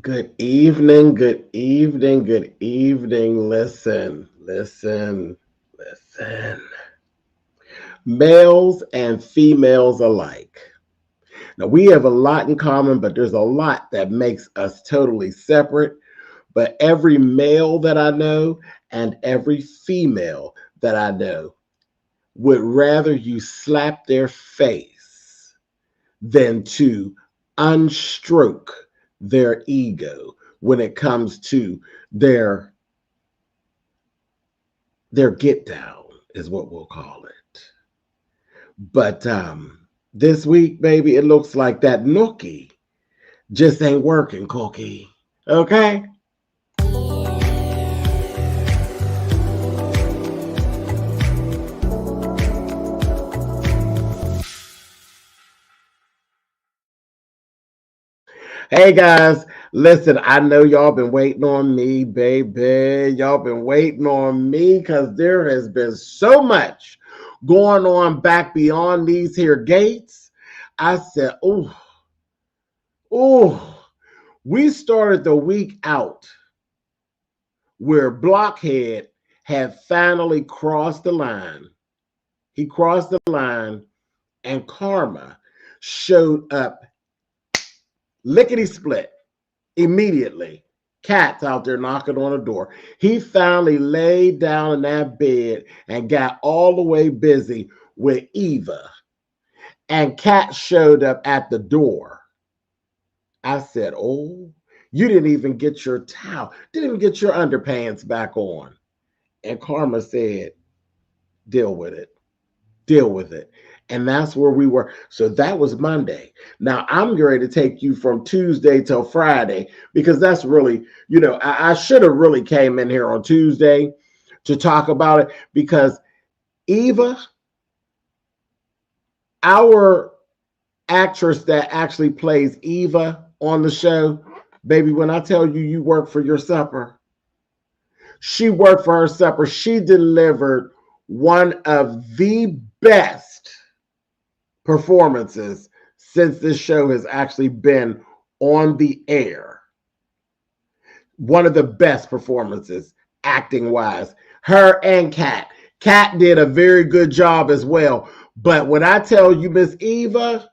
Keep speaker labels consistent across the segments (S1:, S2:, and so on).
S1: Good evening, good evening, good evening. Listen. Males and females alike. Now, we have a lot in common, but there's a lot that makes us totally separate. But every male that I know and every female that I know would rather you slap their face than to unstroke their ego when it comes to their their get down is what we'll call it. But this week, baby, it looks like that nookie just ain't working, Cookie. Okay? Hey guys, listen, I know y'all been waiting on me, baby. Y'all been waiting on me because there has been so much going on back beyond these here gates. I said, oh, we started the week out where Blockhead had finally crossed the line. He crossed the line, and Karma showed up lickety split immediately. Cats out there knocking on the door. He finally laid down in that bed and got all the way busy with Eva. And Cat showed up at the door. I said, oh, you didn't even get your towel, didn't even get your underpants back on. And Karma said, deal with it. Deal with it. And that's where we were. So that was Monday. Now I'm ready to take you from Tuesday till Friday because that's really, I should have really came in here on Tuesday to talk about it because Eva, our actress that actually plays Eva on the show, baby, when I tell you you work for your supper, she worked for her supper. She delivered one of the best performances since this show has actually been on the air. One of the best performances, acting wise. Her and Kat. Kat did a very good job as well. But when I tell you, Miss Eva,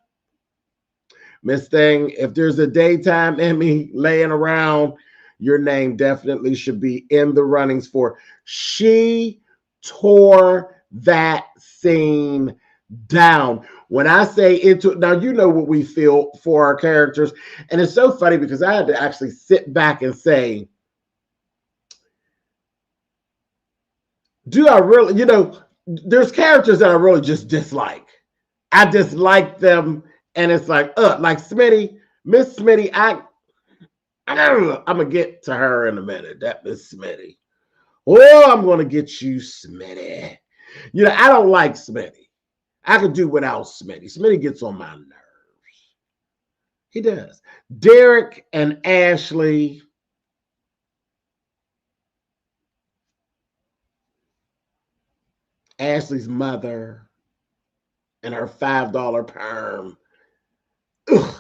S1: Miss Thing, if there's a daytime Emmy laying around, your name definitely should be in the runnings for. She tore that scene down. When I say into now, you know what we feel for our characters. And it's so funny because I had to actually sit back and say, do I really, there's characters that I really just dislike. I dislike them, and it's like Smitty, Miss Smitty, I'm gonna get to her in a minute. That Miss Smitty. Oh, I'm gonna get you, Smitty. I don't like Smitty. I could do without Smitty. Smitty gets on my nerves. He does. Derek and Ashley. Ashley's mother and her $5 perm. Ugh.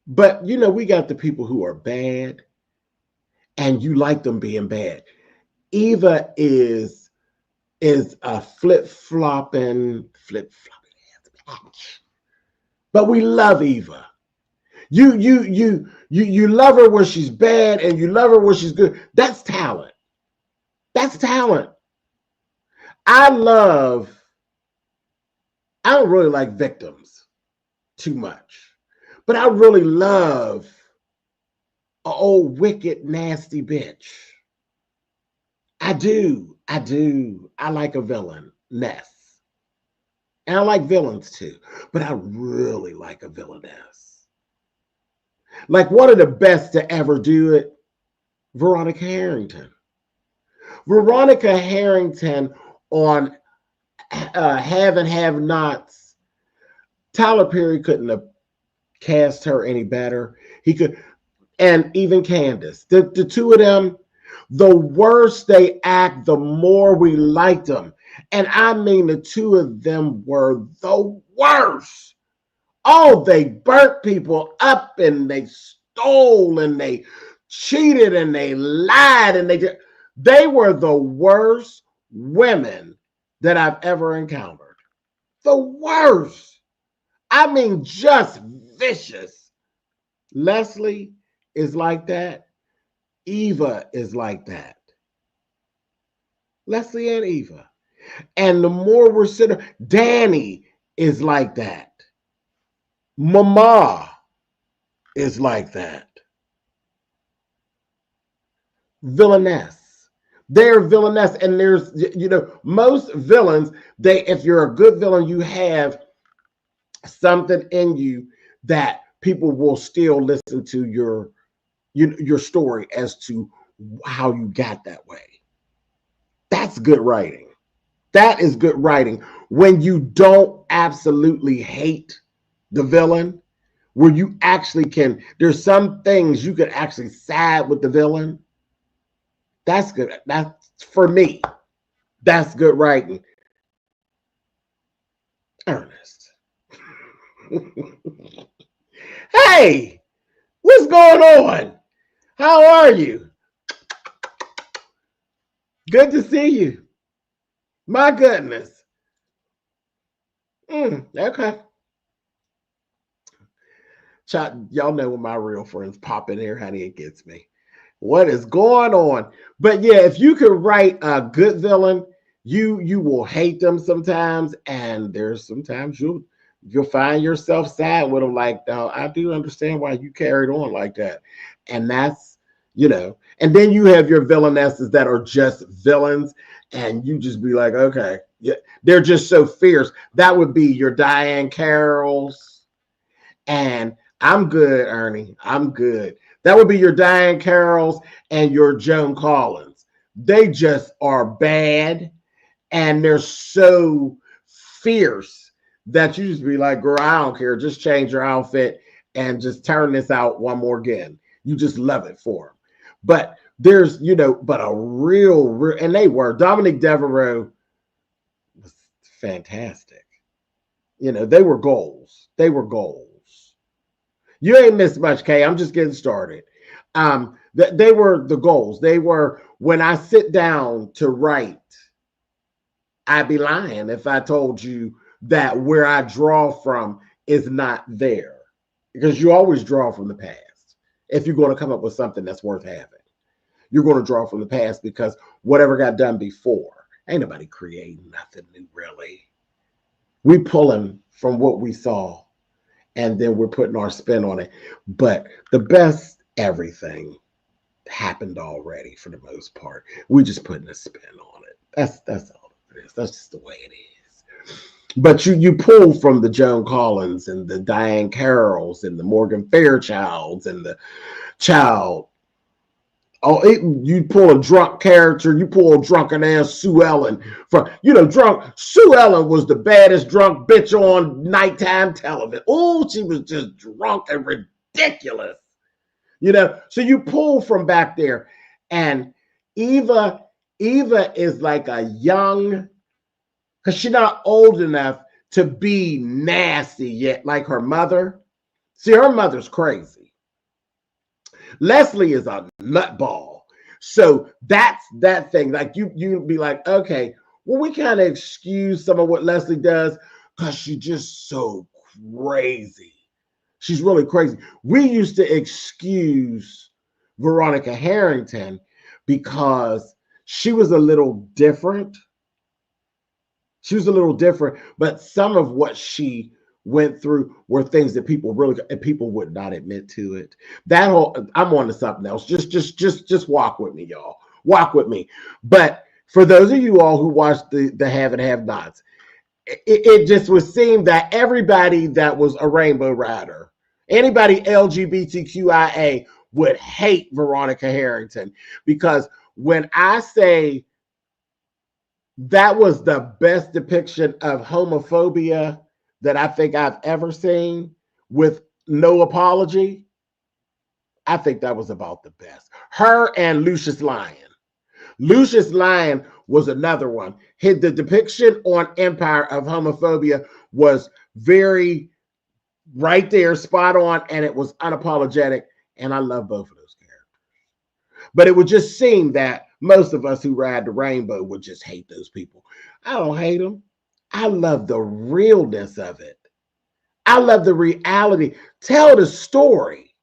S1: But we got the people who are bad, and you like them being bad. Eva is a flip-flopping ass. But we love Eva. You love her when she's bad, and you love her when she's good. That's talent. That's talent. I don't really like victims too much, but I really love an old wicked nasty bitch. I do. I like a villain, Ness. And I like villains too, but I really like a villainess. Like one of the best to ever do it, Veronica Harrington. Veronica Harrington on Have and Have Nots. Tyler Perry couldn't have cast her any better. He could, and even Candace. The two of them, the worse they act, the more we liked them. And I mean, the two of them were the worst. Oh, they burnt people up and they stole and they cheated and they lied and they were the worst women that I've ever encountered. The worst. I mean, just vicious. Leslie is like that. Eva is like that. Leslie and Eva. And the more we're sitting, Danny is like that. Mama is like that. Villainess. They're villainess. And there's, most villains, if you're a good villain, you have something in you that people will still listen to your story as to how you got that way. That's good writing. That is good writing. When you don't absolutely hate the villain, where you actually can, there's some things you can actually side with the villain. That's good. That's, for me, that's good writing. Ernest. Hey, what's going on? How are you? Good to see you. My goodness. Okay. Y'all know when my real friends pop in here, honey, it gets me. What is going on? But yeah, if you could write a good villain, you will hate them sometimes, and there's sometimes you'll find yourself sad with them. Like, no, I do understand why you carried on like that, and that's And then you have your villainesses that are just villains, and you just be like, okay, yeah, they're just so fierce. That would be your Diane Carrolls, and I'm good, Ernie. I'm good. That would be your Diane Carrolls and your Joan Collins. They just are bad, and they're so fierce that you just be like, girl, I don't care. Just change your outfit and just turn this out one more again. You just love it for them. But there's, but a real, and they were. Dominique Devereaux was fantastic. They were goals. They were goals. You ain't missed much, Kay. I'm just getting started. They were the goals. They were, when I sit down to write, I'd be lying if I told you that where I draw from is not there. Because you always draw from the past. If you're going to come up with something that's worth having, you're going to draw from the past, because whatever got done before, ain't nobody creating nothing new, really. We pulling from what we saw, and then we're putting our spin on it. But the best everything happened already for the most part. We just putting a spin on it. That's all it is. That's just the way it is. But you pull from the Joan Collins and the Diane Carrolls and the Morgan Fairchilds and the Child. You pull a drunk character. You pull a drunken ass Sue Ellen from, drunk. Sue Ellen was the baddest drunk bitch on nighttime television. Oh, she was just drunk and ridiculous. So you pull from back there. And Eva is like a young, because she's not old enough to be nasty yet, like her mother. See, her mother's crazy. Leslie is a nutball. So that's that thing. Like you'd be like, okay, well, we kind of excuse some of what Leslie does because she's just so crazy. She's really crazy. We used to excuse Veronica Harrington because she was a little different. She was a little different, but some of what she went through were things that people would not admit to it. That whole, I'm on to something else. Just walk with me, y'all. Walk with me. But for those of you all who watched the Have and Have Nots, it just would seem that everybody that was a Rainbow Rider, anybody LGBTQIA would hate Veronica Harrington, because when I say that was the best depiction of homophobia that I think I've ever seen with no apology, I think that was about the best. Her and Lucius Lyon. Lucius Lyon was another one. The depiction on Empire of homophobia was very right there, spot on, and it was unapologetic. And I love both of those characters. But it would just seem that most of us who ride the rainbow would just hate those people. I don't hate them. I love the realness of it. I love the reality. Tell the story.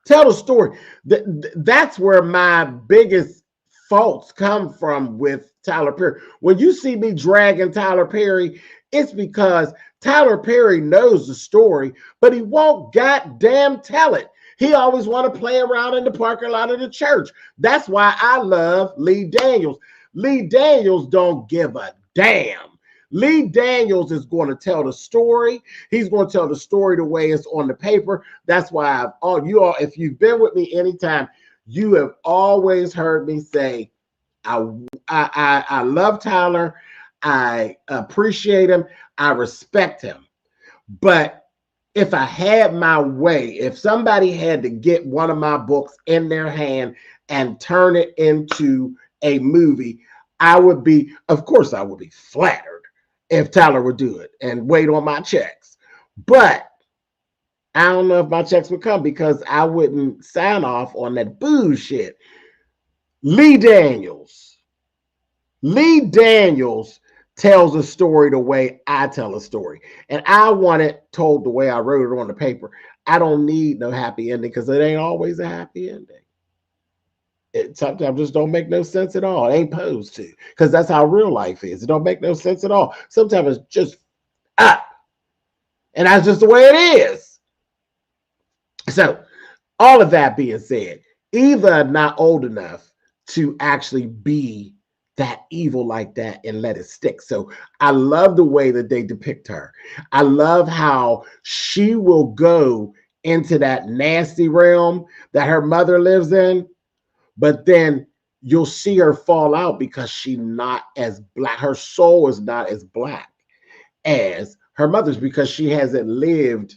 S1: Tell the story. That's where my biggest faults come from with Tyler Perry. When you see me dragging Tyler Perry, it's because Tyler Perry knows the story, but he won't goddamn tell it. He always want to play around in the parking lot of the church. That's why I love Lee Daniels. Lee Daniels don't give a damn. Lee Daniels is going to tell the story. He's going to tell the story the way it's on the paper. That's why if you've been with me anytime, you have always heard me say, I love Tyler. I appreciate him. I respect him. But if I had my way, if somebody had to get one of my books in their hand and turn it into a movie, of course I would be flattered if Tyler would do it and wait on my checks. But I don't know if my checks would come because I wouldn't sign off on that bullshit. Lee Daniels tells a story the way I tell a story. And I want it told the way I wrote it on the paper. I don't need no happy ending because it ain't always a happy ending. It sometimes just don't make no sense at all. It ain't supposed to, because that's how real life is. It don't make no sense at all. Sometimes it's just up. And that's just the way it is. So all of that being said, Eva not old enough to actually be that evil like that and let it stick. So I love the way that they depict her. I love how she will go into that nasty realm that her mother lives in, but then you'll see her fall out because she's not as black. Her soul is not as black as her mother's because she hasn't lived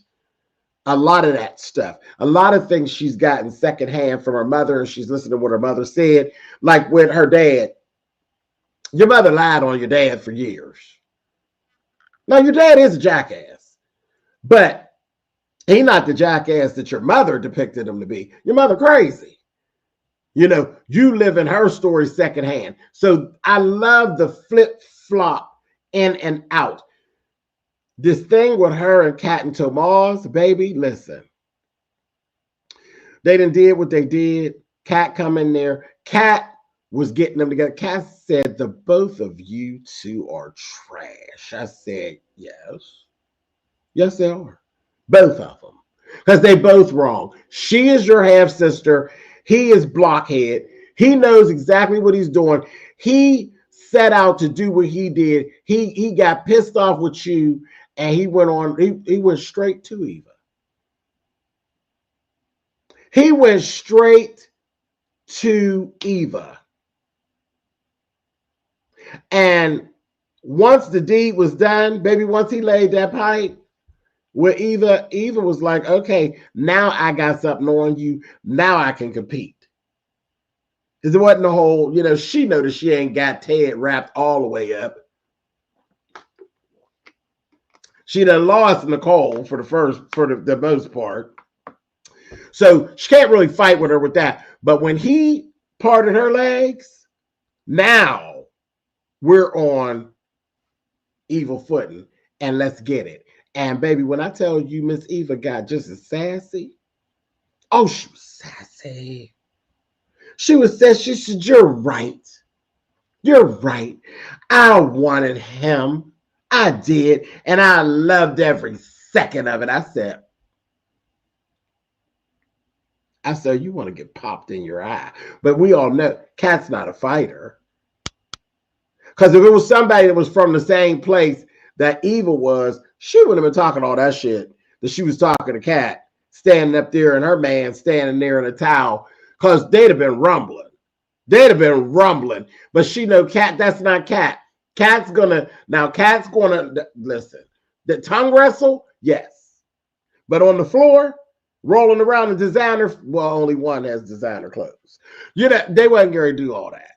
S1: a lot of that stuff. A lot of things she's gotten secondhand from her mother, and she's listening to what her mother said, like with her dad. Your mother lied on your dad for years. Now, your dad is a jackass, but he's not the jackass that your mother depicted him to be. Your mother crazy. You know, you live in her story secondhand. So I love the flip-flop in and out. This thing with her and Kat and Tomas, baby, listen. They done did what they did. Kat come in there. Kat was getting them together. Kat said, the both of you two are trash. I said, yes. Yes, they are. Both of them. Because they both wrong. She is your half-sister. He is blockhead. He knows exactly what he's doing. He set out to do what he did. He got pissed off with you, and he went on. He went straight to Eva. He went straight to Eva. And once the deed was done, baby, once he laid that pipe with Eva, Eva was like, okay, now I got something on you. Now I can compete. Because it wasn't the whole, she noticed she ain't got Ted wrapped all the way up. She done lost Nicole for the most part. So she can't really fight with her with that. But when he parted her legs, now we're on evil footing, and let's get it. And baby, when I tell you Miss Eva got just as sassy, oh, she was sassy. She said, you're right. You're right. I wanted him. I did. And I loved every second of it. I said, you want to get popped in your eye. But we all know Kat's not a fighter. Because if it was somebody that was from the same place that Eva was, she wouldn't have been talking all that shit that she was talking to Kat, standing up there and her man standing there in a towel, because they'd have been rumbling. But she know Kat, that's not Kat. Kat's gonna listen. The tongue wrestle, yes. But on the floor, rolling around in designer, well, only one has designer clothes. They wasn't going to do all that.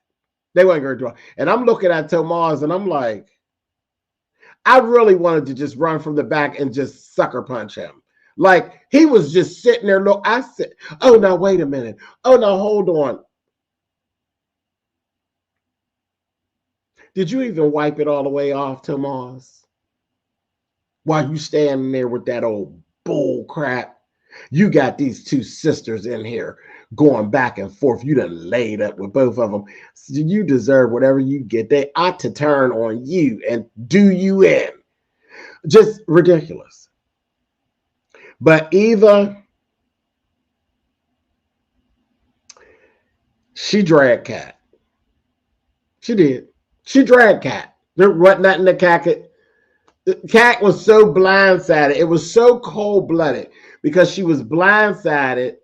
S1: And I'm looking at Tomas and I'm like, I really wanted to just run from the back and just sucker punch him. Like he was just sitting there. Look, I said, oh, no, wait a minute. Oh, no, hold on. Did you even wipe it all the way off, Tomas? While you standing there with that old bull crap, you got these two sisters in here going back and forth. You done laid up with both of them. So you deserve whatever you get. They ought to turn on you and do you in. Just ridiculous. But Eva, she dragged Cat. She did. She dragged Cat. There wasn't nothing the Cat could. Cat was so blindsided. It was so cold-blooded because she was blindsided,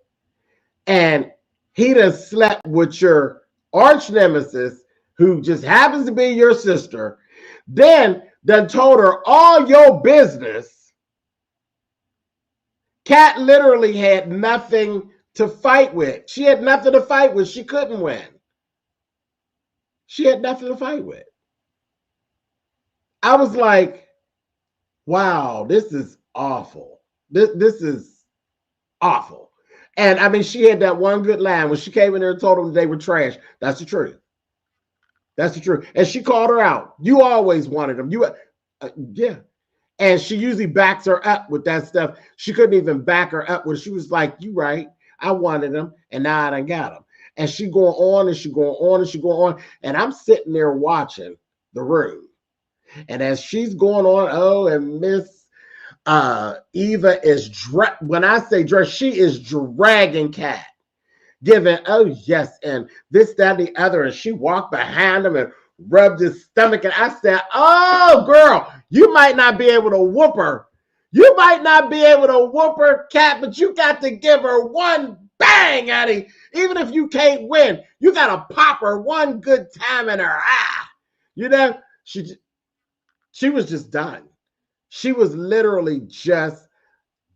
S1: and he done slept with your arch nemesis, who just happens to be your sister, then done told her all your business. Cat literally had nothing to fight with. She had nothing to fight with. She couldn't win. She had nothing to fight with. I was like, wow, this is awful. This is awful. And I mean, she had that one good line when she came in there and told them they were trash. That's the truth. That's the truth. And she called her out. You always wanted them. Yeah. And she usually backs her up with that stuff. She couldn't even back her up with. She was like, "You right. I wanted them, and now I done got them." And she going on and she going on and she going on. And I'm sitting there watching the room. And as she's going on, oh, and Miss Eva is, when I say dress, she is dragging Cat, giving, oh, yes, and this, that, and the other. And she walked behind him and rubbed his stomach. And I said, oh, girl, you might not be able to whoop her. You might not be able to whoop her, Cat, but you got to give her one bang at it. Even if you can't win, you got to pop her one good time in her eye. You know, she was just done. She was literally just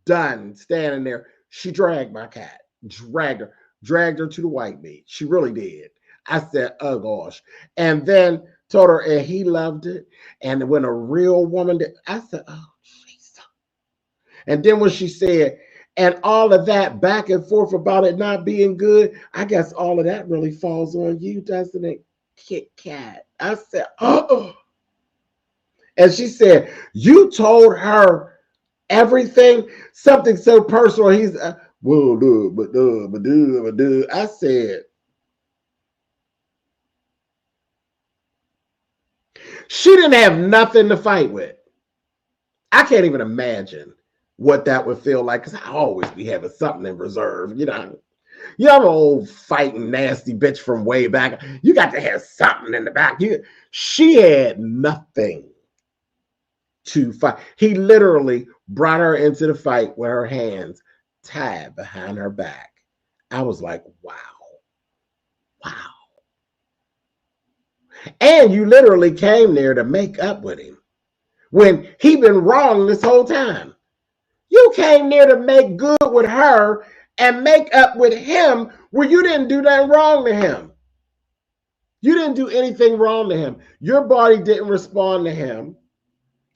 S1: done standing there. She dragged my Cat, dragged her to the white meat. She really did. I said, oh gosh. And then told her, and he loved it. And when a real woman did, I said, oh, Jesus. And then when she said, and all of that back and forth about it not being good, I guess all of that really falls on you, doesn't it, Kit Kat? I said, oh. And she said, you told her everything, something so personal. He's, I said, she didn't have nothing to fight with. I can't even imagine what that would feel like, because I always be having something in reserve. You know, you're an old fighting nasty bitch from way back. You got to have something in the back. She had nothing to fight. He literally brought her into the fight with her hands tied behind her back. I was like, wow. Wow. And you literally came there to make up with him when he been wrong this whole time. You came there to make good with her and make up with him where you didn't do nothing wrong to him. You didn't do anything wrong to him. Your body didn't respond to him.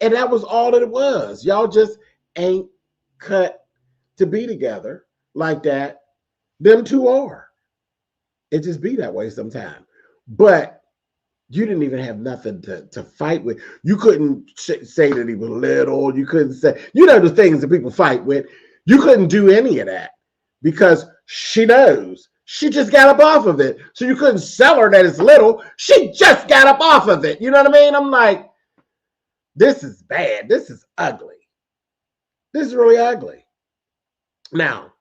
S1: And that was all that it was. Y'all just ain't cut to be together like that. Them two are. It just be that way sometimes. But you didn't even have nothing to fight with. You couldn't say that he was little. You couldn't say, you know, the things that people fight with. You couldn't do any of that because she knows. She just got up off of it. So you couldn't sell her that it's little. She just got up off of it. You know what I mean? I'm like, this is bad. This is ugly. This is really ugly. Now,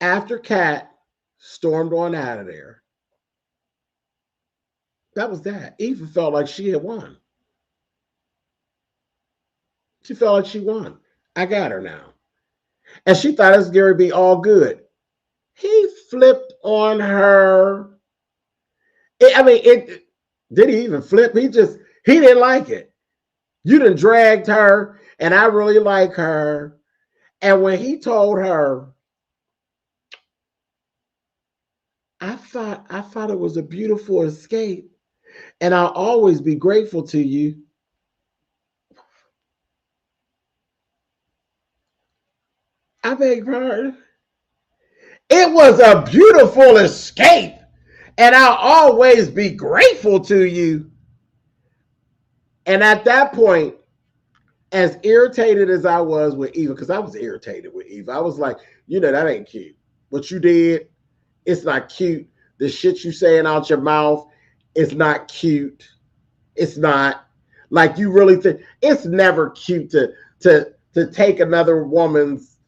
S1: after Kat stormed on out of there, that was that. Eva felt like she had won. She felt like she won. I got her now. And she thought it was going to be all good. He flipped on her. Did he even flip? He didn't like it. You done dragged her, and I really like her. And when he told her, I thought it was a beautiful escape, and I'll always be grateful to you. I beg pardon. It was a beautiful escape, and I'll always be grateful to you. And at that point, as irritated as I was with Eva, because I was irritated with Eva, I was like, that ain't cute. What you did, it's not cute. The shit you saying out your mouth, it's not cute. It's not. Like, you really think it's never cute to take another woman's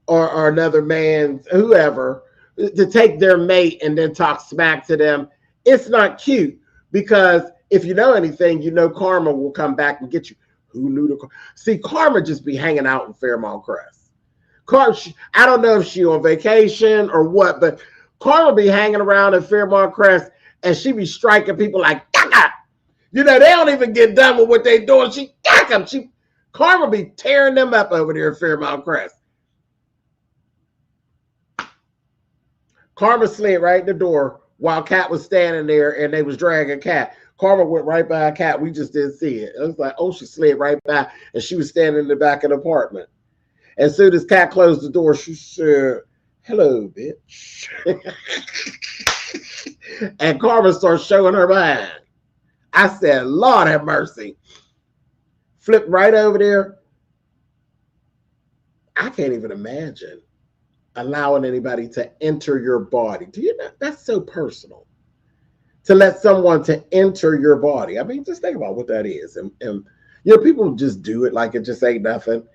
S1: or another man's, whoever, to take their mate and then talk smack to them. It's not cute, because if you know anything, karma will come back and get you. Who knew see, karma just be hanging out in Fairmount Crest. I don't know if she on vacation or what, but karma be hanging around in Fairmount Crest, and she be striking people like, they don't even get done with what they doing. She them. Karma be tearing them up over there in Fairmount Crest. Karma slid right in the door while Cat was standing there, and they was dragging Cat. Karma went right by Cat. We just didn't see it. It was like, she slid right by, and she was standing in the back of the apartment. As soon as Cat closed the door, she said, "Hello, bitch." And Karma started showing her behind. I said, Lord have mercy. Flipped right over there. I can't even imagine allowing anybody to enter your body. Do you know? That's so personal. To let someone to enter your body. I mean, just think about what that is. And people just do it like it just ain't nothing.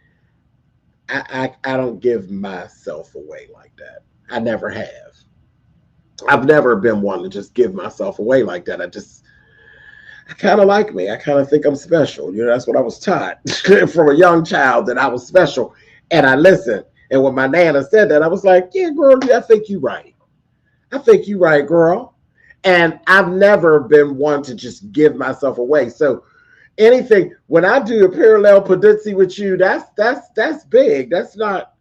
S1: I don't give myself away like that. I never have. I've never been one to just give myself away like that. I kind of like me. I kind of think I'm special. That's what I was taught from a young child, that I was special. And I listened. And when my nana said that, I was like, yeah, girl, I think you're right. I think you're right, girl. And I've never been one to just give myself away. So anything, when I do a parallel peduzzi with you, that's big. That's not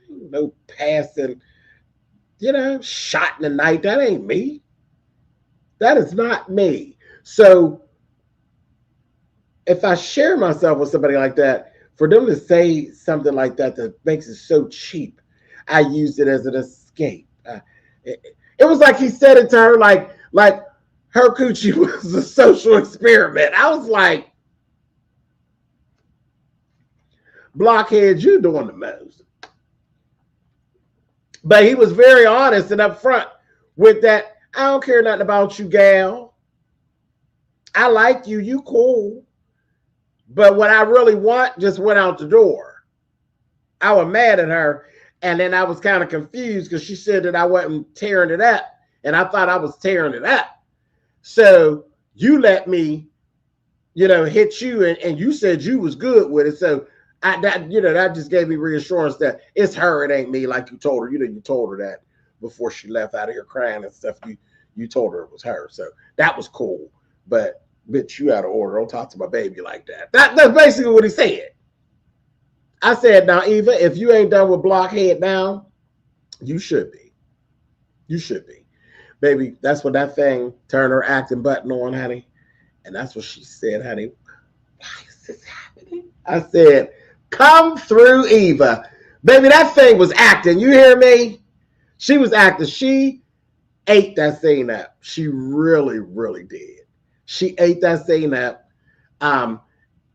S1: no passing, shot in the night. That ain't me. That is not me. So if I share myself with somebody like that, for them to say something like that makes it so cheap, I used it as an escape. It was like he said it to her like her coochie was a social experiment. I was like, blockhead, you doing the most. But he was very honest and upfront with that. I don't care nothing about you, gal. I like you. You cool. But what I really want just went out the door. I was mad at her. And then I was kind of confused because she said that I wasn't tearing it up. And I thought I was tearing it up. So you let me, hit you. And you said you was good with it. So that just gave me reassurance that it's her, it ain't me, like you told her. You told her that before she left out of here crying and stuff. You told her it was her. So that was cool. But bitch, you out of order. Don't talk to my baby like that. That's basically what he said. I said, now, Eva, if you ain't done with blockhead now, you should be. You should be. Baby, that's what that thing turned her acting button on, honey. And that's what she said, honey. Why is this happening? I said, come through, Eva. Baby, that thing was acting. You hear me? She was acting. She ate that scene up. She really, really did. She ate that scene up.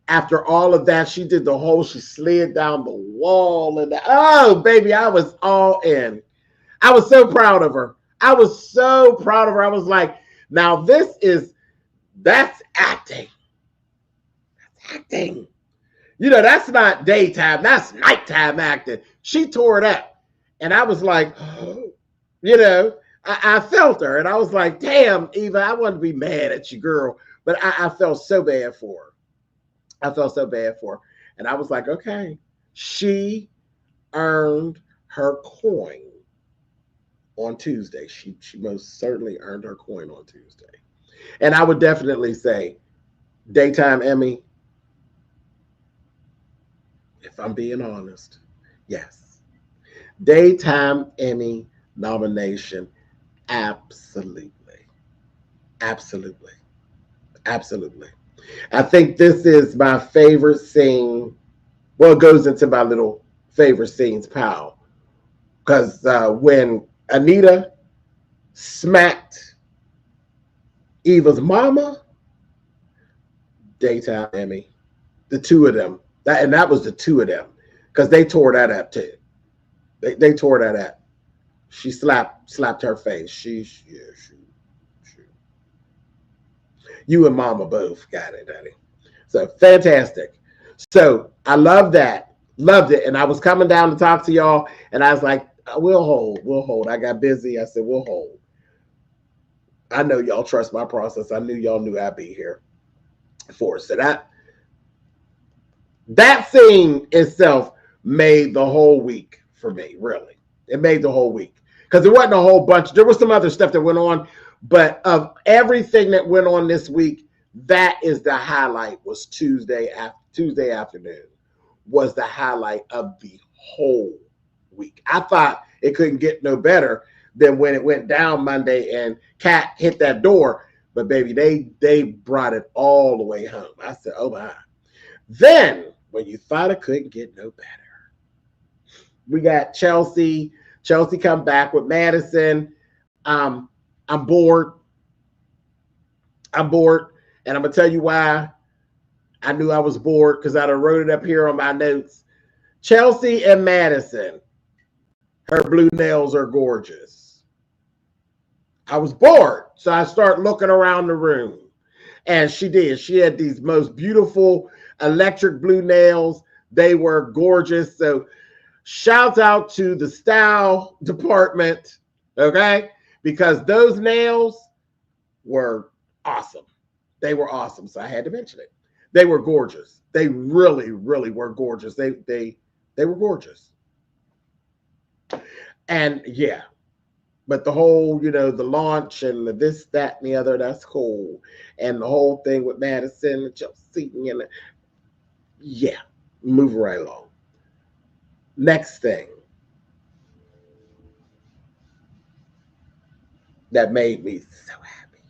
S1: After all of that, she did the whole, she slid down the wall. And oh, baby, I was all in. I was so proud of her. I was so proud of her. I was like, now that's acting. That's acting. That's not daytime. That's nighttime acting. She tore it up. And I was like, I felt her. And I was like, damn, Eva, I wanted to be mad at you, girl. But I felt so bad for her. I felt so bad for her. And I was like, okay, she earned her coin on Tuesday. She most certainly earned her coin on Tuesday. And I would definitely say, daytime Emmy, if I'm being honest, yes. Daytime Emmy nomination, absolutely. Absolutely. Absolutely. I think this is my favorite scene. Well, it goes into my little favorite scenes, pal. Because when Anita smacked Eva's mama, daytime Emmy, the two of them, that was the two of them, because they tore that up too. They tore that up. She slapped her face. Yeah, you and mama both got it, honey. So fantastic. So I love that. Loved it. And I was coming down to talk to y'all, and I was like, we'll hold. I got busy. I said, we'll hold. I know y'all trust my process. I knew y'all knew I'd be here for it. So that scene itself made the whole week for me, really. It made the whole week. Because there wasn't a whole bunch. There was some other stuff that went on, but of everything that went on this week, that is the highlight. Was Tuesday afternoon was the highlight of the whole week. I thought it couldn't get no better than when it went down Monday and Kat hit that door. But baby, they brought it all the way home. I said, oh my. Then when you thought it couldn't get no better, we got Chelsea. Chelsea come back with Madison. I'm bored. I'm bored. And I'm going to tell you why I knew I was bored, because I wrote it up here on my notes. Chelsea and Madison, her blue nails are gorgeous. I was bored, so I started looking around the room. And she did. She had these most beautiful electric blue nails. They were gorgeous. So shout out to the style department, okay? Because those nails were awesome. They were awesome, so I had to mention it. They were gorgeous. They really, really were gorgeous. They were gorgeous. And yeah, but the whole, the launch and the this, that, and the other, that's cool. And the whole thing with Madison and Chelsea, and yeah, move right along. Next thing that made me so happy.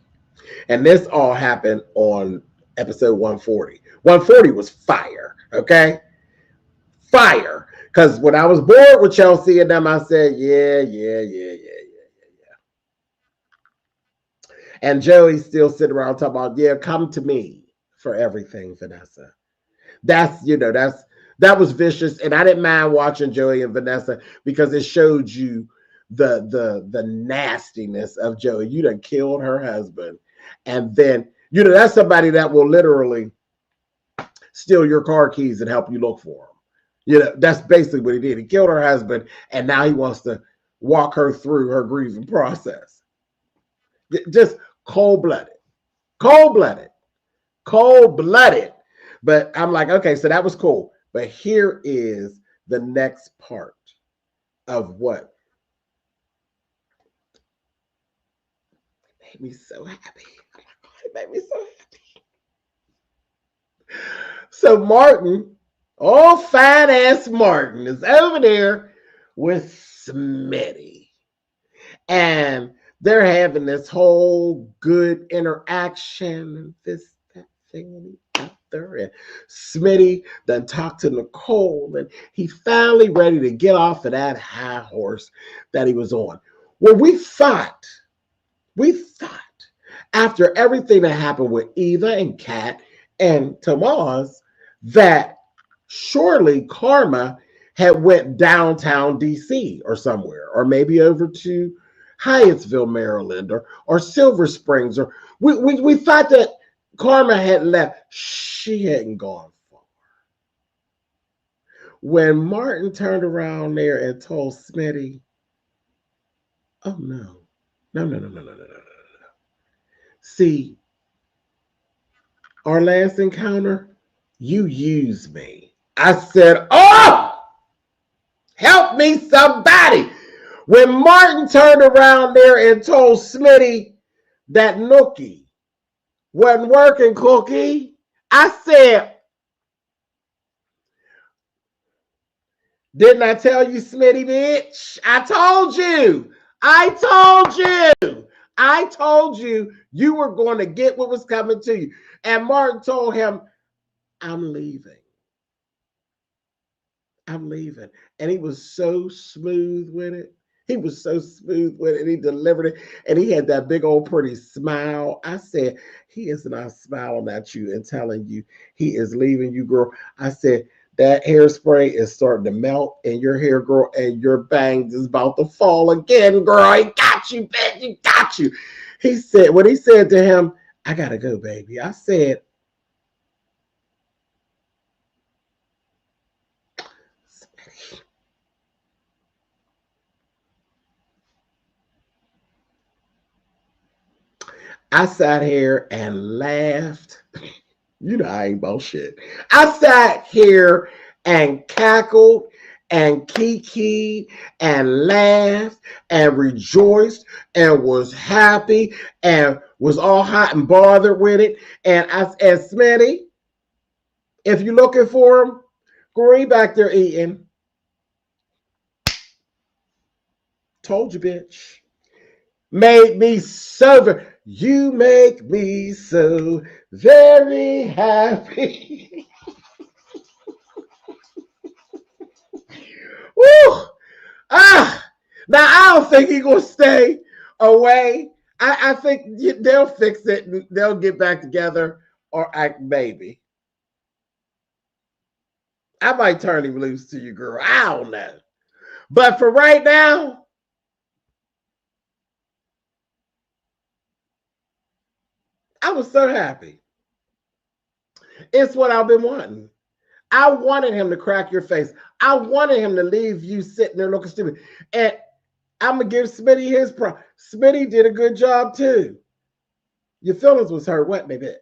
S1: And this all happened on episode 140. 140 was fire, okay? Fire. Because when I was bored with Chelsea and them, I said, yeah. And Joey's still sitting around talking about, yeah, come to me for everything, Vanessa. That was vicious. And I didn't mind watching Joey and Vanessa because it showed you the nastiness of Joey. You done killed her husband. And then, that's somebody that will literally steal your car keys and help you look for them. That's basically what he did. He killed her husband, and now he wants to walk her through her grieving process. Just cold-blooded. Cold-blooded. Cold-blooded. But I'm like, okay, so that was cool. But here is the next part of what made me so happy. It made me so happy. So Martin, old fine ass Martin, is over there with Smitty. And they're having this whole good interaction and this, that thing, and the other. And Smitty done talked to Nicole, and he finally ready to get off of that high horse that he was on. Well, we thought after everything that happened with Eva and Kat and Tomas, that surely Karma had went downtown DC or somewhere, or maybe over to Hyattsville, Maryland, or Silver Springs, or we thought that Karma had left. She hadn't gone far. When Martin turned around there and told Smitty, oh no. See, our last encounter, you used me. I said, oh, help me somebody. When Martin turned around there and told Smitty that Nookie wasn't working, Cookie, I said, didn't I tell you, Smitty, bitch? I told you you were going to get what was coming to you. And Martin told him, I'm leaving. I'm leaving. And he was so smooth with it. He was so smooth with it. And he delivered it. And he had that big old pretty smile. I said, he is not smiling at you and telling you he is leaving you, girl. I said, that hairspray is starting to melt in your hair, girl, and your bangs is about to fall again, girl. He got you, bitch. He got you. He said, when he said to him, I gotta go, baby. I said, I sat here and laughed. You know I ain't bullshit. I sat here and cackled and kiki and laughed and rejoiced and was happy and was all hot and bothered with it. And I said, Smitty, if you're looking for him, go back there eating. Told you, bitch. Made me so, you make me so very happy. Woo! Ah! Now I don't think he's gonna stay away. I think they'll fix it. And they'll get back together, or maybe I might turn him loose to you, girl. I don't know, but for right now, I was so happy. It's what I've been wanting. I wanted him to crack your face. I wanted him to leave you sitting there looking stupid. And I'm going to give Smitty his pro. Smitty did a good job too. Your feelings was hurt, wasn't they, bitch?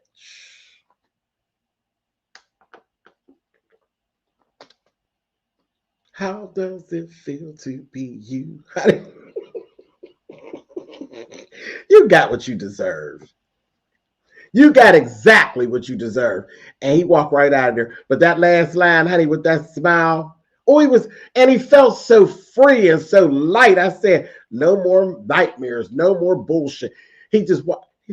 S1: How does it feel to be you? You got what you deserve. You got exactly what you deserve. And he walked right out of there. But that last line, honey, with that smile, oh, he felt so free and so light. I said, no more nightmares, no more bullshit. He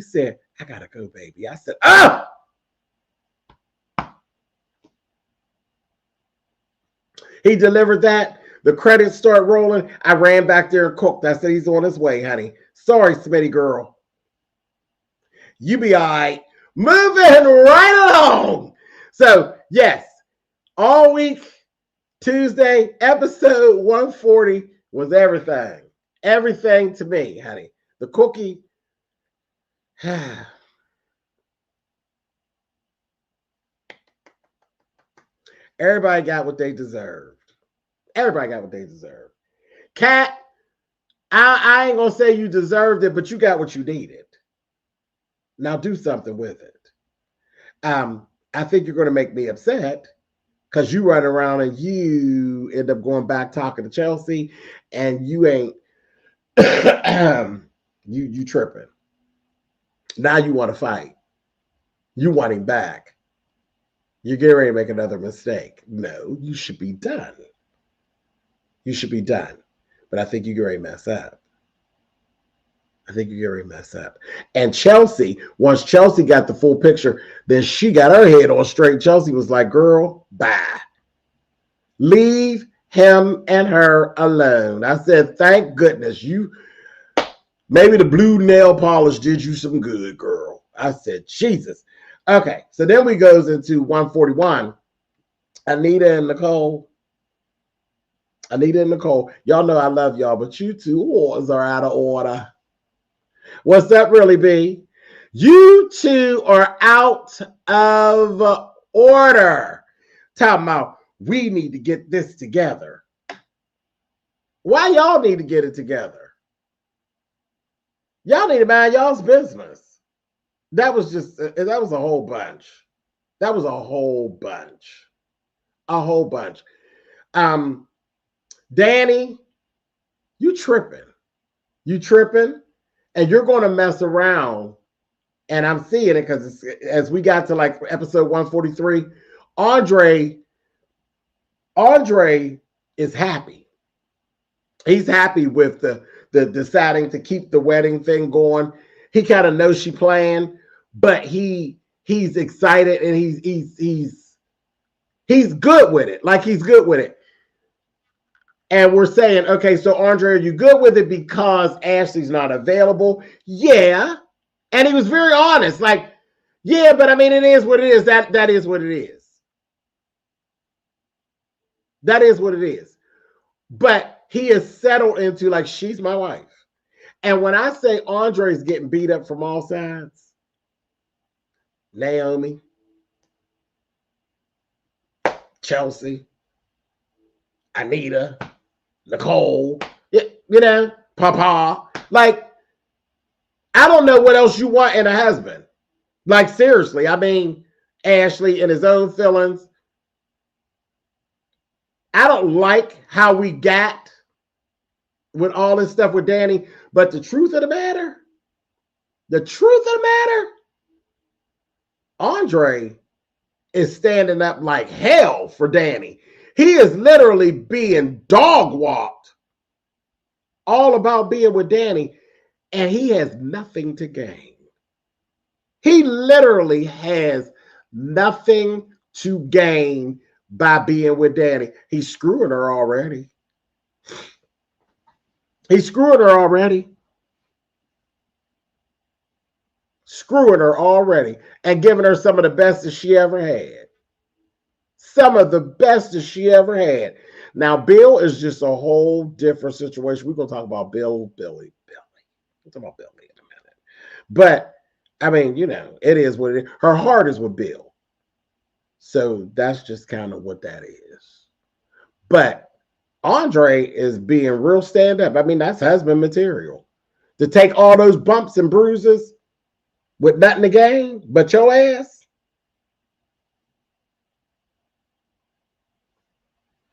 S1: said, I gotta go, baby. I said, oh! He delivered that. The credits start rolling. I ran back there and cooked. I said, he's on his way, honey. Sorry, Smitty girl. You be all right. Moving right along. So, yes, all week, Tuesday, episode 140 was everything. Everything to me, honey. The cookie. Everybody got what they deserved. Everybody got what they deserved. Kat, I ain't going to say you deserved it, but you got what you needed. Now do something with it. I think you're going to make me upset because you run around and you end up going back talking to Chelsea and you ain't, you tripping. Now you want to fight. You want him back. You're getting ready to make another mistake. No, you should be done. You should be done. But I think you're going to mess up. I think you're going to mess up. And Chelsea, once Chelsea got the full picture, then she got her head on straight. Chelsea was like, girl, bye. Leave him and her alone. I said, thank goodness maybe the blue nail polish did you some good, girl. I said, Jesus. Okay, so then we goes into 141. Anita and Nicole. Y'all know I love y'all, but you two whores are out of order. What's up, really, B? You two are out of order. Talking about we need to get this together. Why y'all need to get it together? Y'all need to mind y'all's business. That was a whole bunch. That was a whole bunch. A whole bunch. Danny, you tripping. You tripping. And you're going to mess around. And I'm seeing it because as we got to like episode 143, Andre is happy. He's happy with the deciding to keep the wedding thing going. He kind of knows she planned, but he's excited and he's good with it. Like he's good with it. And we're saying, okay, so Andre, are you good with it because Ashley's not available? Yeah. And he was very honest. Like, yeah, but I mean, it is what it is. That is what it is. That is what it is. But he is settled into, like, she's my wife. And when I say Andre's getting beat up from all sides, Naomi, Chelsea, Anita, Nicole, Papa. Like, I don't know what else you want in a husband. Like, seriously, I mean, Ashley and his own feelings. I don't like how we got with all this stuff with Danny, but the truth of the matter, Andre is standing up like hell for Danny. He is literally being dog walked all about being with Danny, and he has nothing to gain. He literally has nothing to gain by being with Danny. He's screwing her already. He's screwing her already. Screwing her already and giving her some of the best that she ever had. Some of the best that she ever had. Now, Bill is just a whole different situation. We're going to talk about Billy. We'll talk about Billy in a minute. But, I mean, you know, it is what it is. Her heart is with Bill. So that's just kind of what that is. But Andre is being real stand-up. I mean, that's husband material. To take all those bumps and bruises with nothing to gain but your ass.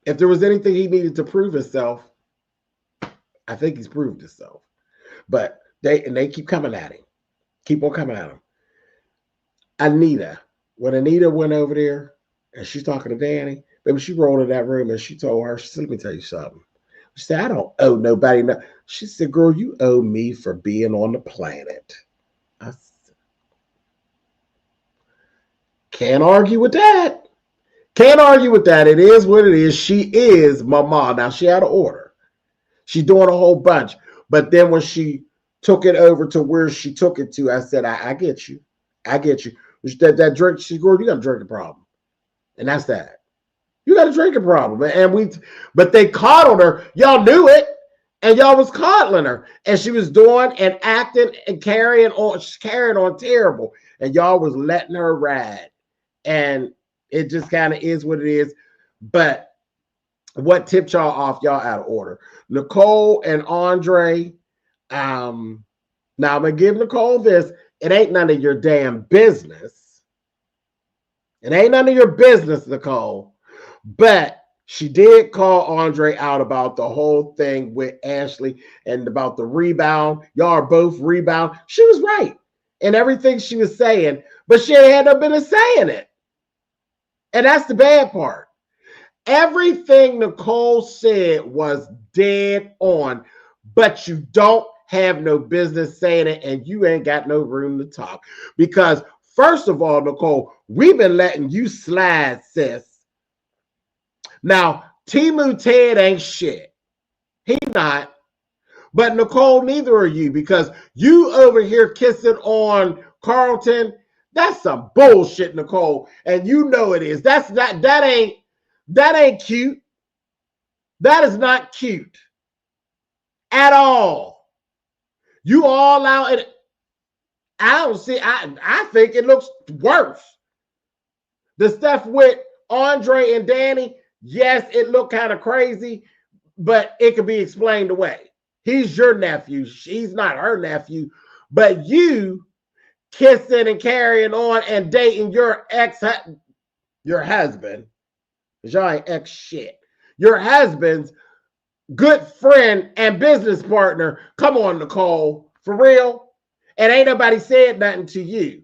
S1: If there was anything he needed to prove himself, I think he's proved himself. But they keep coming at him. Keep on coming at him. Anita, when Anita went over there and she's talking to Danny, baby, she rolled in that room and she told her, she said, let me tell you something. She said, I don't owe nobody. No. She said, girl, you owe me for being on the planet. I said, can't argue with that. Can't argue with that. It is what it is. She is my mom. Now, she had an order. She's doing a whole bunch. But then when she took it over to where she took it to, I said, I get you. I get you. That drink, she girl, you got a drinking problem. And that's that. You got a drinking problem. But they coddled her. Y'all knew it. And y'all was coddling her. And she was doing and acting and carrying on terrible. And y'all was letting her ride. And it just kind of is what it is. But what tipped y'all off? Y'all out of order. Nicole and Andre. Now I'm going to give Nicole this. It ain't none of your damn business. It ain't none of your business, Nicole. But she did call Andre out about the whole thing with Ashley and about the rebound. Y'all are both rebound. She was right in everything she was saying, but she had no business saying it. And that's the bad part. Everything Nicole said was dead on, but you don't have no business saying it, and you ain't got no room to talk. Because first of all, Nicole, we've been letting you slide, sis. Now, Timu Ted ain't shit. He not. But Nicole, neither are you, because you over here kissing on Carlton. That's some bullshit, Nicole. And you know it is. That ain't cute. That is not cute at all. You all out and I don't see, I think it looks worse. The stuff with Andre and Danny, yes, it looked kind of crazy, but it could be explained away. He's your nephew. She's not her nephew. But you kissing and carrying on and dating your husband, because y'all ain't ex shit. Your husband's good friend and business partner. Come on, Nicole. For real? And ain't nobody said nothing to you.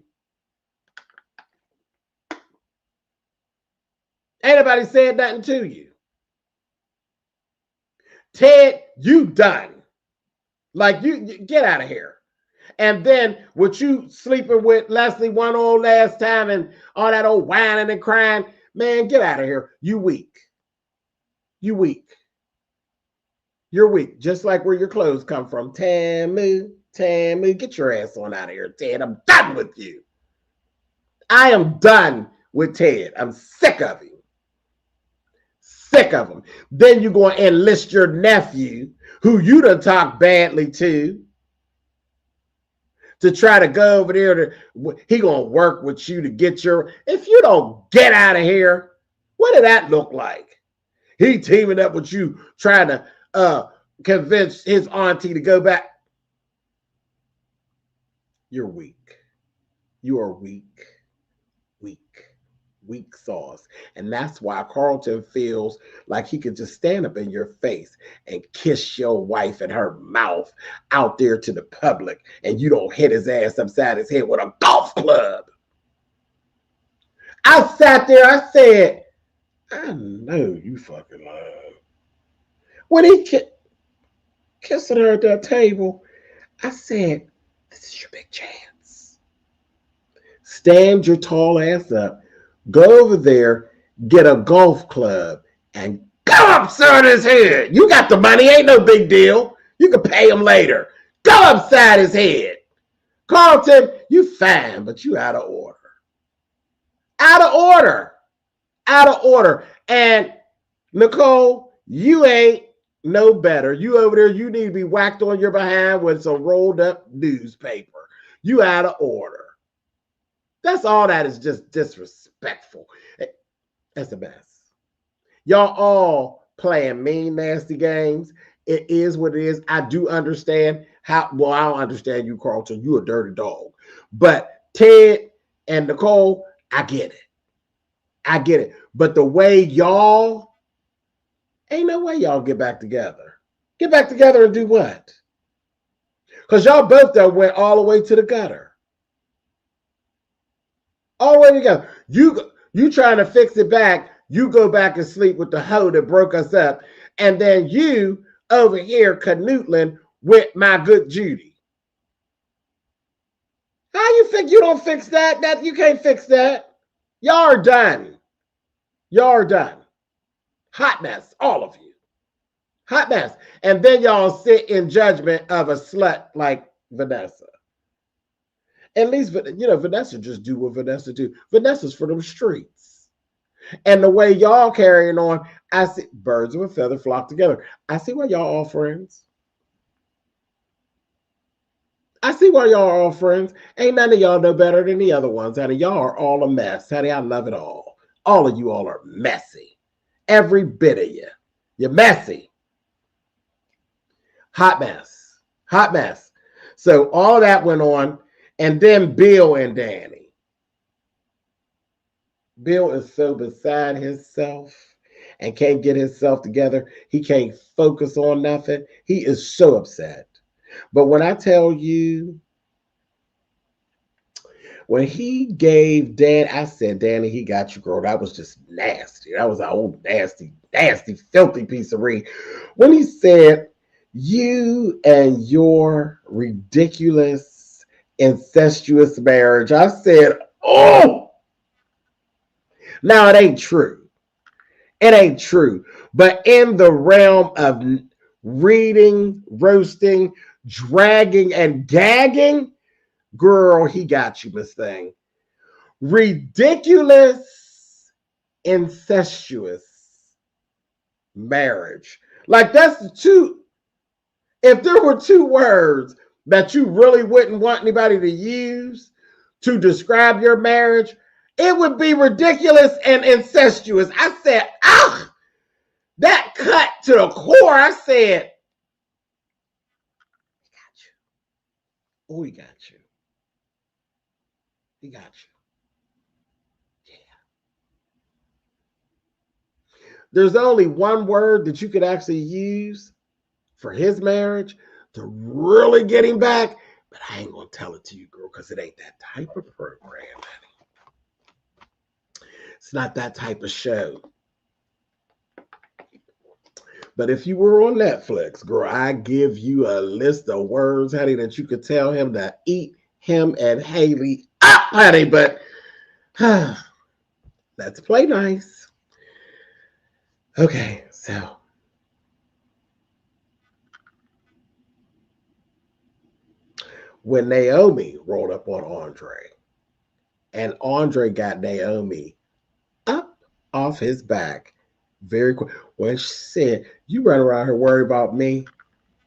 S1: Ain't nobody said nothing to you. Ted, you done. Like, you get out of here. And then with you sleeping with Leslie one old last time and all that old whining and crying, man, get out of here. You weak. You weak. You're weak, just like where your clothes come from. Tamu, Tamu, get your ass on out of here, Ted. I'm done with you. I am done with Ted. I'm sick of him. Sick of him. Then you're going to enlist your nephew, who you done talk badly to try to go over there. He going to work with you to get your... If you don't get out of here, what did that look like? He teaming up with you, trying to convince his auntie to go back. You're weak. You are weak. Weak sauce. And that's why Carlton feels like he could just stand up in your face and kiss your wife in her mouth out there to the public, and you don't hit his ass upside his head with a golf club. I sat there, I said, I know you fucking lying. When he kissing her at that table, I said, this is your big chance. Stand your tall ass up. Go over there, get a golf club, and go upside his head. You got the money, ain't no big deal. You can pay him later. Go upside his head. Carlton, you fine, but you out of order. Out of order. Out of order. And Nicole, you ain't no better. You over there, you need to be whacked on your behind with some rolled up newspaper. You out of order. That's all that is, just disrespectful. That's the best. Y'all all playing mean, nasty games. It is what it is. I do understand how, well, I don't understand you, Carlton. You a dirty dog. But Ted and Nicole, I get it. I get it. But the way y'all, ain't no way y'all get back together. Get back together and do what? Because y'all both there went all the way to the gutter. All the way together. You trying to fix it back. You go back and sleep with the hoe that broke us up. And then you over here canoodling with my good Judy. How you think you don't fix that? That you can't fix that. Y'all are done. Y'all are done. Hot mess, all of you. Hot mess. And then y'all sit in judgment of a slut like Vanessa. At least, you know, Vanessa just do what Vanessa do. Vanessa's for them streets. And the way y'all carrying on, I see birds of a feather flock together. I see why y'all all friends. I see why y'all are all friends. Ain't none of y'all no better than the other ones, honey. Y'all are all a mess, honey. I love it all. All of you all are messy. Every bit of you. You're messy. Hot mess. Hot mess. So all that went on. And then Bill and Danny. Bill is so beside himself and can't get himself together. He can't focus on nothing. He is so upset. But when I tell you, when he gave Dan, I said, Danny, he got you, girl. That was just nasty. That was an old nasty, filthy piece of ring. When he said, you and your ridiculous incestuous marriage, I said, oh, now it ain't true. It ain't true. But in the realm of reading, roasting, dragging, and gagging, girl, he got you, Miss Thing. Ridiculous, incestuous marriage. Like that's the two. If there were two words that you really wouldn't want anybody to use to describe your marriage, it would be ridiculous and incestuous. I said, ah, that cut to the core. I said, he got you. Oh, he got you. He got you. Yeah. There's only one word that you could actually use for his marriage to really get him back, but I ain't gonna tell it to you, girl, because it ain't that type of program, honey. It's not that type of show. But if you were on Netflix, girl, I give you a list of words, honey, that you could tell him to eat him and Haley up, honey. But let's play nice. Okay, so when Naomi rolled up on Andre, and Andre got Naomi up off his back very quick. When she said, "You run around here worried about me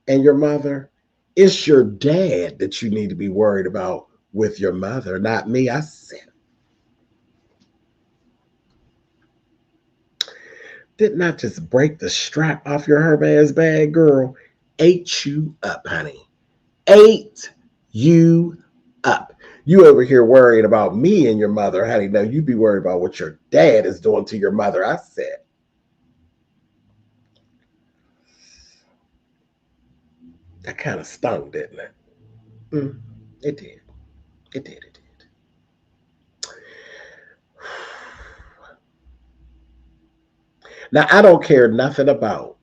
S1: and your mother. It's your dad that you need to be worried about with your mother, not me." I said, did not just break the strap off your Hermes bag, girl. Ate you up, honey. Ate you up. You over here worried about me and your mother, honey. No, you be worried about what your dad is doing to your mother. I said, that kind of stung, didn't it? It did. It did. It did. Now, I don't care nothing about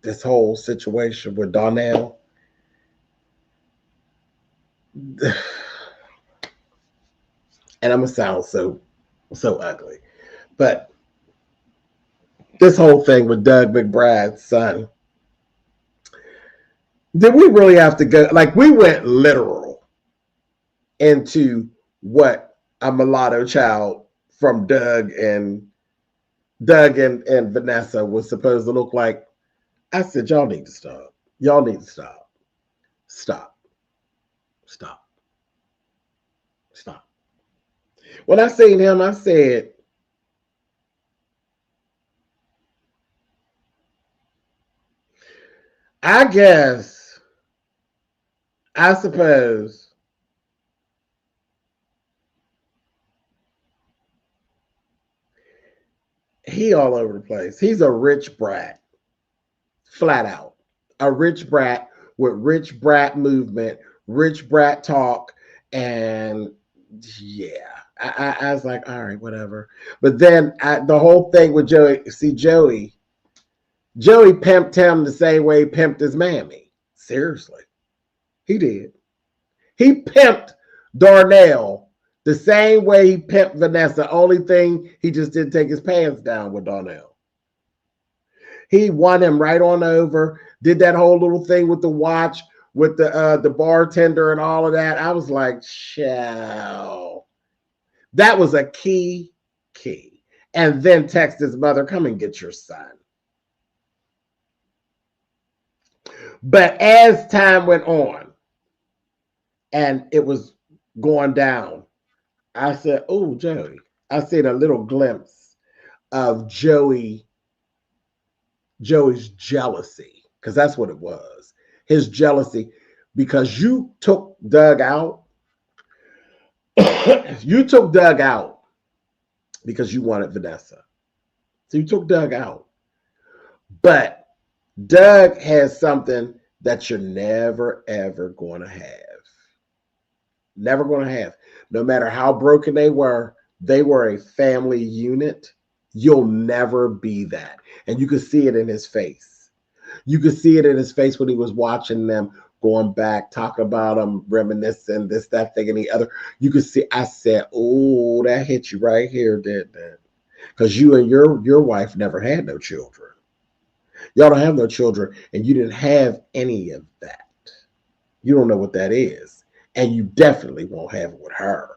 S1: this whole situation with Donnell. And I'm going to sound so ugly. But this whole thing with Doug McBride's son, did we really have to go? Like, we went literal into what a mulatto child from Doug and Vanessa was supposed to look like. I said, y'all need to stop. Y'all need to stop. Stop. Stop. Stop. When I seen him, I said, I suppose he all over the place. He's a rich brat, flat out. A rich brat with rich brat movement, rich brat talk, and yeah. I was like, all right, whatever. But then the whole thing with Joey, Joey pimped him the same way he pimped his mammy. Seriously. He did. He pimped Darnell the same way he pimped Vanessa. Only thing, he just didn't take his pants down with Darnell. He won him right on over, did that whole little thing with the watch, with the bartender and all of that. I was like, chow. That was a key. And then text his mother, come and get your son. But as time went on and it was going down, I said, oh, Joey. I seen a little glimpse of Joey's jealousy, because that's what it was. His jealousy, because you took Doug out. You took Doug out because you wanted Vanessa. So you took Doug out. But Doug has something that you're never, ever going to have. Never going to have. No matter how broken they were a family unit. You'll never be that. And you could see it in his face. You could see it in his face when he was watching them going back, talking about them, reminiscing, this, that, thing, and the other. You could see, I said, oh, that hit you right here, didn't it? Because you and your wife never had no children. Y'all don't have no children, and you didn't have any of that. You don't know what that is. And you definitely won't have it with her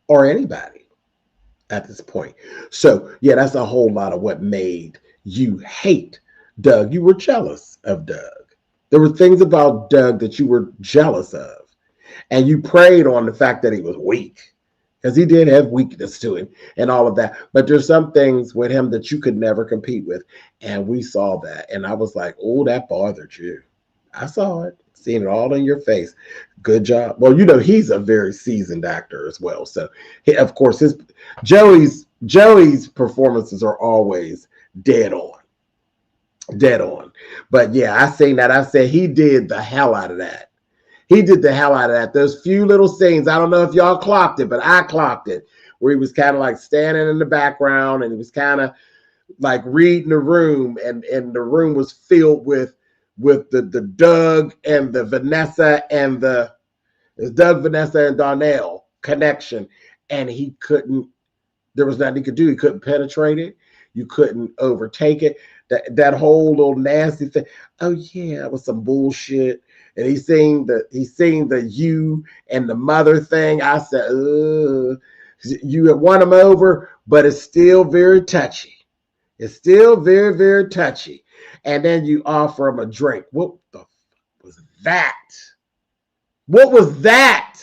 S1: or anybody at this point. So, yeah, that's a whole lot of what made you hate Doug. You were jealous of Doug. There were things about Doug that you were jealous of. And you preyed on the fact that he was weak, because he did have weakness to him and all of that. But there's some things with him that you could never compete with. And we saw that. And I was like, oh, that bothered you. I saw it. Seeing it all in your face. Good job. Well, you know, he's a very seasoned actor as well. So, of course, Joey's performances are always dead on. Dead on. But yeah, I seen that. I said he did the hell out of that. He did the hell out of that. Those few little scenes, I don't know if y'all clocked it, but I clocked it, where he was kind of like standing in the background and he was kind of like reading the room, and the room was filled with the Doug and the Vanessa and the Doug, Vanessa, and Darnell connection. And he couldn't, there was nothing he could do. He couldn't penetrate it. You couldn't overtake it. That whole little nasty thing. Oh, yeah, it was some bullshit. and he seen the you and the mother thing. I said, you have won him over, but it's still very touchy. It's still very, very touchy. And then you offer him a drink. What the was that? What was that?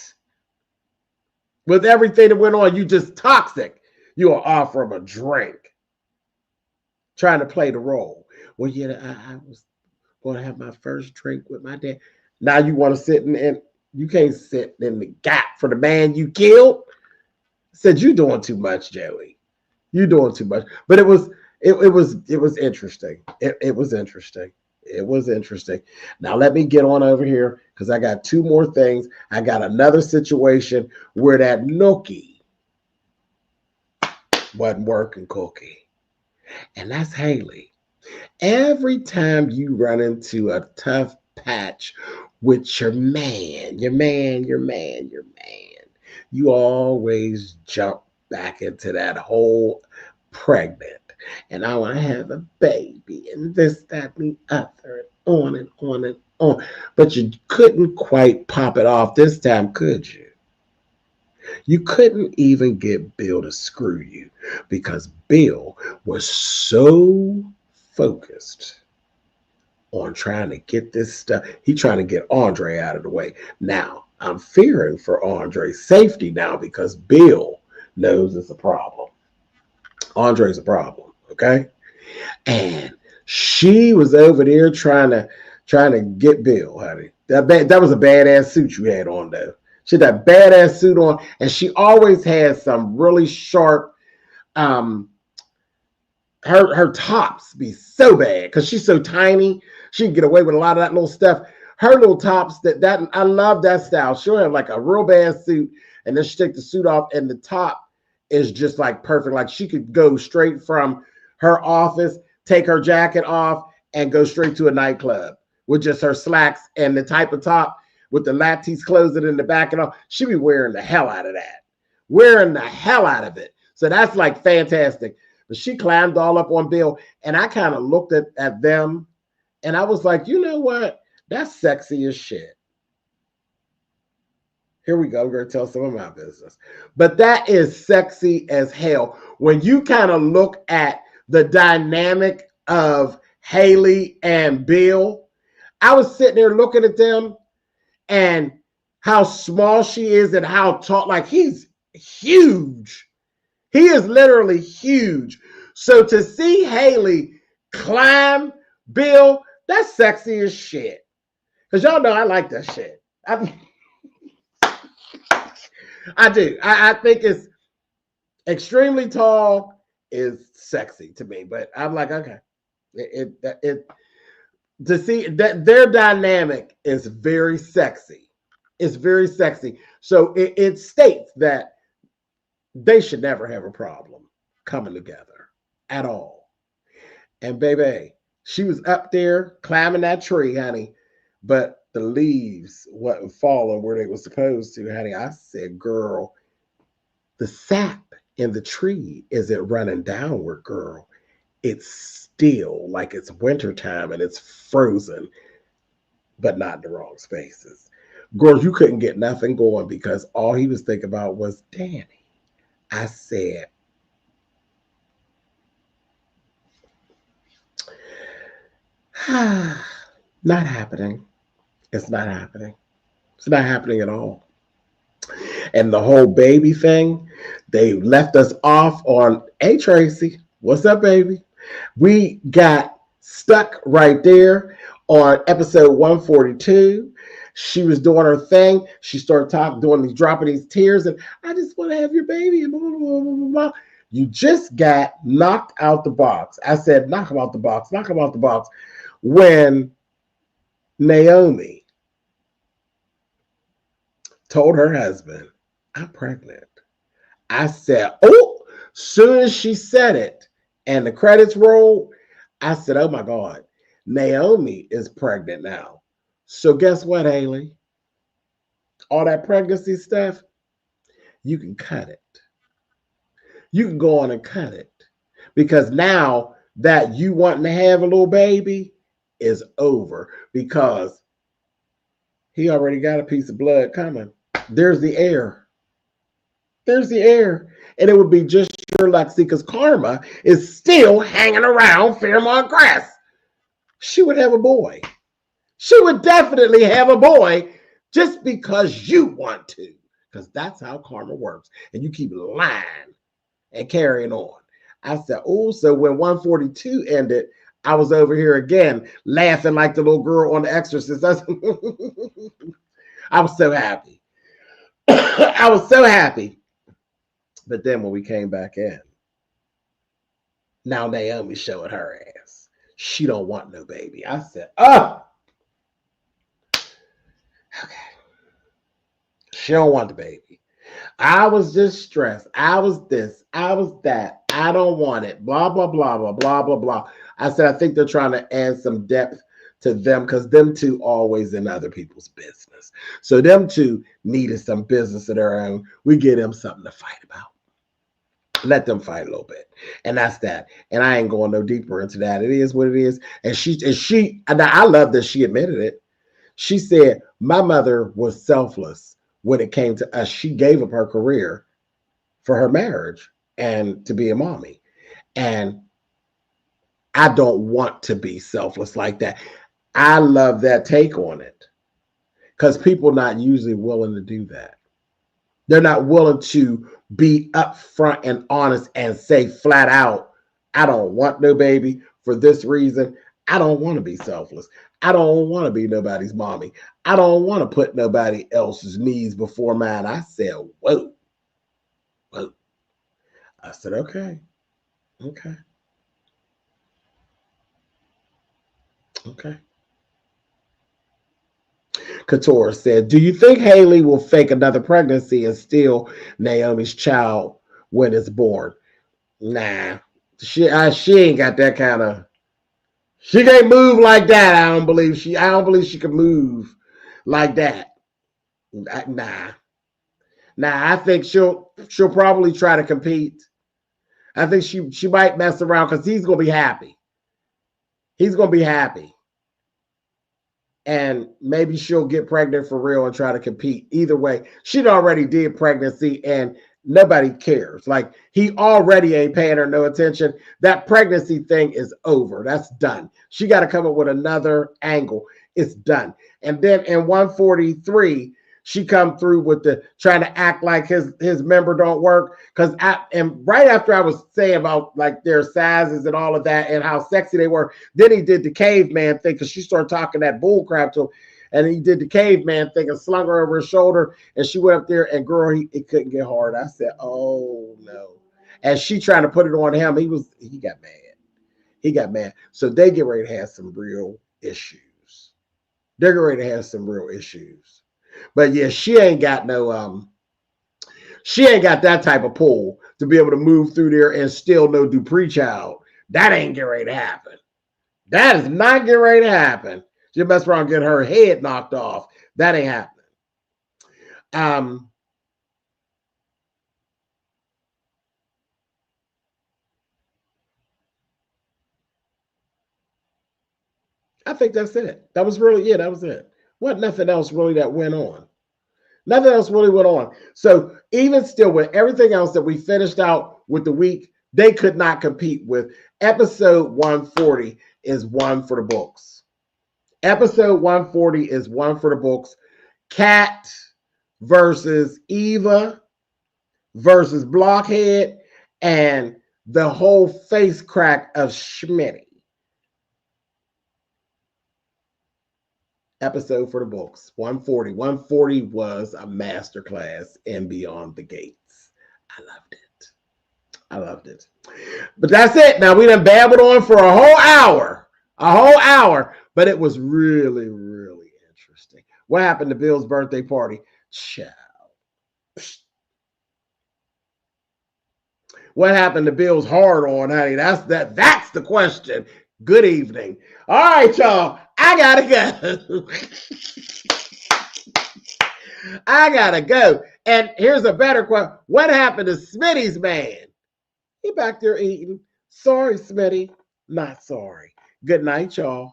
S1: With everything that went on, you just toxic. You'll offer him a drink. Trying to play the role. Well, yeah, I was going to have my first drink with my dad. Now you want to sit in, you can't sit in the gap for the man you killed. Said you doing too much, Joey. You doing too much. But it was interesting. It was interesting. It was interesting. Now let me get on over here because I got two more things. I got another situation where that Nookie wasn't working cookie. And that's Haley. Every time you run into a tough patch with your man, you always jump back into that whole pregnant. And I want to have a baby and this, that, and the other, and on and on and on. But you couldn't quite pop it off this time, could you? You couldn't even get Bill to screw you because Bill was so focused on trying to get this stuff. He's trying to get Andre out of the way. Now, I'm fearing for Andre's safety now because Bill knows it's a problem. Andre's a problem, okay? And she was over there trying to get Bill, honey. That was a badass suit you had on, though. She had that badass suit on, and she always has some really sharp, her tops be so bad because she's so tiny. She can get away with a lot of that little stuff. Her little tops, that I love that style. She'll have like a real bad suit, and then she take the suit off, and the top is just like perfect. Like she could go straight from her office, take her jacket off, and go straight to a nightclub with just her slacks and the type of top with the lattice closing in the back and all. She be wearing the hell out of that. Wearing the hell out of it. So that's like fantastic. But she climbed all up on Bill, and I kind of looked at them, and I was like, you know what? That's sexy as shit. Here we go. I'm going to tell some of my business. But that is sexy as hell. When you kind of look at the dynamic of Haley and Bill, I was sitting there looking at them and how small she is and how tall. Like, he's huge. He is literally huge. So to see Haley climb Bill, that's sexy as shit. Because y'all know I like that shit. I do. I think it's extremely tall is sexy to me. But I'm like, okay. To see that their dynamic is very sexy. It's very sexy. So it states that they should never have a problem coming together at all. And baby, she was up there climbing that tree, honey, but the leaves wasn't falling where they were supposed to, honey. I said, girl, the sap in the tree isn't running downward, girl. It's still like it's wintertime and it's frozen, but not in the wrong spaces. Girl, you couldn't get nothing going because all he was thinking about was Danny. I said, not happening. It's not happening. It's not happening at all. And the whole baby thing, they left us off on, hey, Tracy, what's up, baby? We got stuck right there on episode 142. She was doing her thing. She started dropping these tears, and I just want to have your baby. And blah, blah, blah, blah, blah. You just got knocked out the box. I said, knock him out the box, knock him out the box. When Naomi told her husband, I'm pregnant. I said, oh, soon as she said it and the credits rolled, I said, oh my God, Naomi is pregnant now. So guess what, Haley? All that pregnancy stuff, you can cut it. You can go on and cut it. Because now that you wanting to have a little baby is over. Because He already got a piece of blood coming. There's the air. There's the air. And it would be just your luck, see, because karma is still hanging around Fairmont Grass. She would have a boy. She would definitely have a boy just because you want to. Because that's how karma works. And you keep lying and carrying on. I said, oh, so when 142 ended, I was over here again laughing like the little girl on The Exorcist. I was so happy. I was so happy. But then when we came back in, now Naomi's showing her ass. She don't want no baby. I said, oh, okay. She don't want the baby. I was just stressed. I was this. I was that. I don't want it. Blah, blah, blah, blah, blah, blah, blah. I said, I think they're trying to add some depth to them because them two always in other people's business. So them two needed some business of their own. We give them something to fight about. Let them fight a little bit. And that's that. And I ain't going no deeper into that. It is what it is. And I love that she admitted it. She said, my mother was selfless when it came to us. She gave up her career for her marriage and to be a mommy. And I don't want to be selfless like that. I love that take on it because people not usually willing to do that. They're not willing to be upfront and honest and say flat out, I don't want no baby for this reason. I don't want to be selfless. I don't want to be nobody's mommy. I don't want to put nobody else's needs before mine. I said, whoa. I said, okay. Couture said, do you think Haley will fake another pregnancy and steal Naomi's child when it's born? Nah, she ain't got that kind of. She can't move like that. I don't believe she can move like that. Nah. I think she'll probably try to compete. I think she might mess around because he's gonna be happy. And maybe she'll get pregnant for real and try to compete. Either way, she already did pregnancy and nobody cares. Like, he already ain't paying her no attention. That pregnancy thing is over. That's done. She got to come up with another angle. It's done. And then in 143, she come through with the trying to act like his member don't work. And right after I was saying about like their sizes and all of that and how sexy they were, then he did the caveman thing because she started talking that bull crap to him. And he did the caveman thing and slung her over his shoulder. And she went up there and girl, it couldn't get hard. I said, oh no. And she trying to put it on him. He got mad. So they get ready to have some real issues. But yeah, she ain't got that type of pull to be able to move through there and still no Dupree child. That ain't getting ready to happen. That is not getting ready to happen. She mess around and get her head knocked off. That ain't happening. I think that's it. That was really it. That was it. What nothing else really that went on. Nothing else really went on. So even still with everything else that we finished out with the week, they could not compete with. Episode 140 is one for the books. Episode 140 is one for the books. Kat versus Eva versus Blockhead and the whole face crack of Schmitty. Episode for the books, 140. 140 was a masterclass in Beyond the Gates. I loved it. But that's it. Now we done babbled on for a whole hour, but it was really, really interesting. What happened to Bill's birthday party? Child. What happened to Bill's hard on, honey? That's the question. Good evening. All right, y'all. I gotta go. And here's a better question. What happened to Smitty's man? He back there eating. Sorry, Smitty. Not sorry. Good night, y'all.